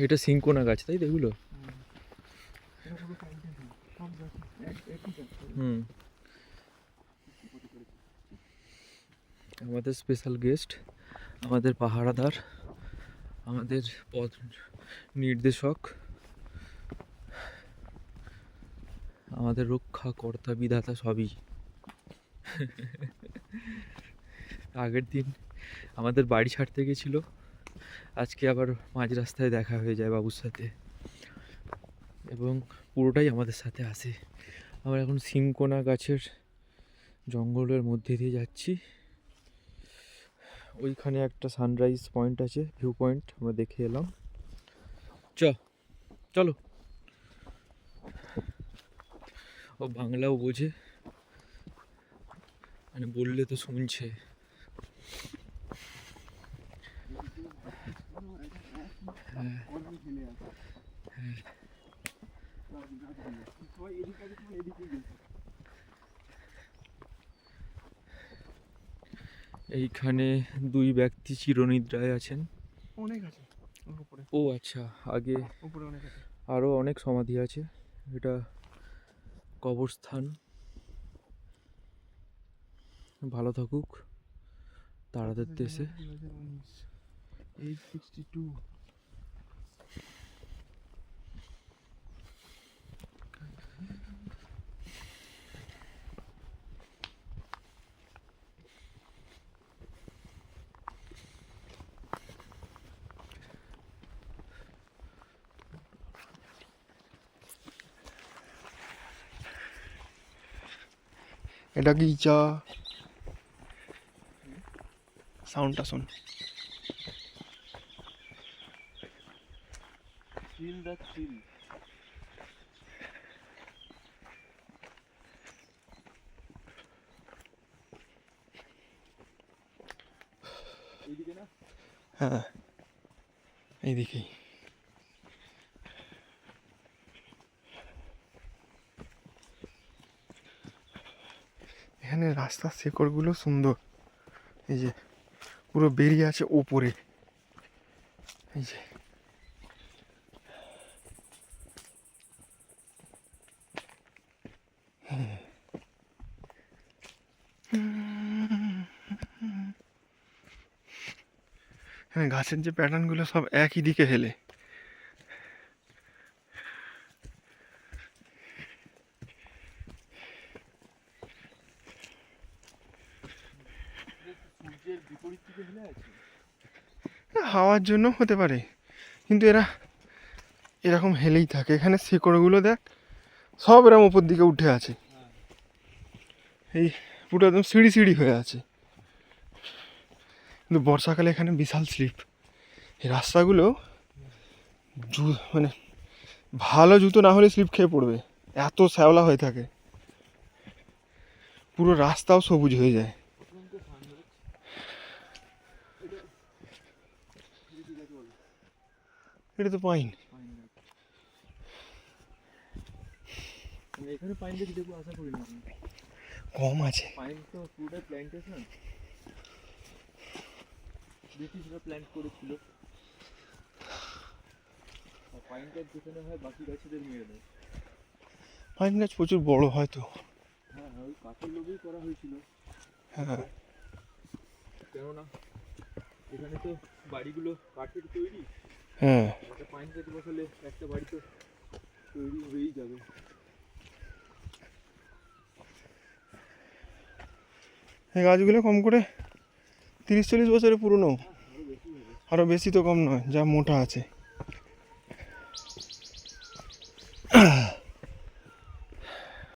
এটা সিঙ্কোনা গাছ, তাই তো এগুলো? হুম, আমাদের স্পেশাল গেস্ট, আমাদের পাহারাদার, আমাদের পথ নির্দেশক, আমাদের রক্ষা কর্তা বিধাতা সবই। আগের দিন আমাদের বাড়ি ছাড়তে গেছিলো, আজকে আবার মাঝ রাস্তায় দেখা হয়ে যায় বাবুর সাথে, এবং পুরোটাই আমাদের সাথে আসে। আমরা এখন সিঙ্কোনা গাছের জঙ্গলের মধ্যে দিয়ে যাচ্ছি। ওইখানে একটা সানরাইজ পয়েন্ট আছে, ভিউ পয়েন্ট, আমরা দেখে এলাম। চলো। ও বাংলাও বোঝে, মানে বললে তো শুনছে। এইখানে দুই ব্যক্তি চিরনিদ্রায় আছেন। অনেক আছে উপরে। ও আচ্ছা, আগে উপরে অনেক আছে, আরও অনেক সমাধি আছে। এটা কবরস্থান। ভালো থাকুক তারাদের দেশে। 862। এটা কি চা সাউন্ডটা শোন। Feel the thrill. এইদিকে না? হ্যাঁ এইদিকেই। এখানে রাস্তার শেকড়গুলো সুন্দর, এই যে পুরো বেরিয়ে আছে ওপরে, এই যে হ্যাঁ, গাছের যে প্যাটার্নগুলো সব একই দিকে হেলে। সূর্যের বিপরীত দিকে হেলে আছে। হাওয়ার জন্য হতে পারে, কিন্তু এরা এরকম হেলেই থাকে। এখানে শেকড়গুলো দেখ সব এরকম উপর দিকে উঠে আছে, এই পুরো একদম সিঁড়ি সিঁড়ি হয়ে আছে। কিন্তু বর্ষাকালে এখানে বিশাল স্লিপ। এই রাস্তাগুলো মানে ভালো জুতো না হলে স্লিপ খেয়ে পড়বে, এত শ্যাওলা হয়ে থাকে। পুরো রাস্তাও সবুজ হয়ে যায়। এটা তো পাইন। এখানে পাইন গাছ দেখবো আশা করি না, কম আছে। পাইন তো পুরোটাই প্ল্যান্টেশন, ব্রিটিশরা প্ল্যান্ট করেছিল। পাইন গাছ যেখানে হয় বাকি গাছেদের মেরে দেয়। পাইন গাছ প্রচুর বড় হয় তো। হ্যাঁ, ওই কাঠের লোভেই করা হয়েছিল। হ্যাঁ, কেননা এখানে তো বাড়িগুলো কাঠের তৈরি। হ্যাঁ, একটা পাইন গাছ বসালে একটা বাড়ি তো তৈরি হয়েই যাবে। এই গাছগুলো কম করে 30-40 বছরের পুরনো, আরো বেশি তো কম নয়, যা মোটা আছে।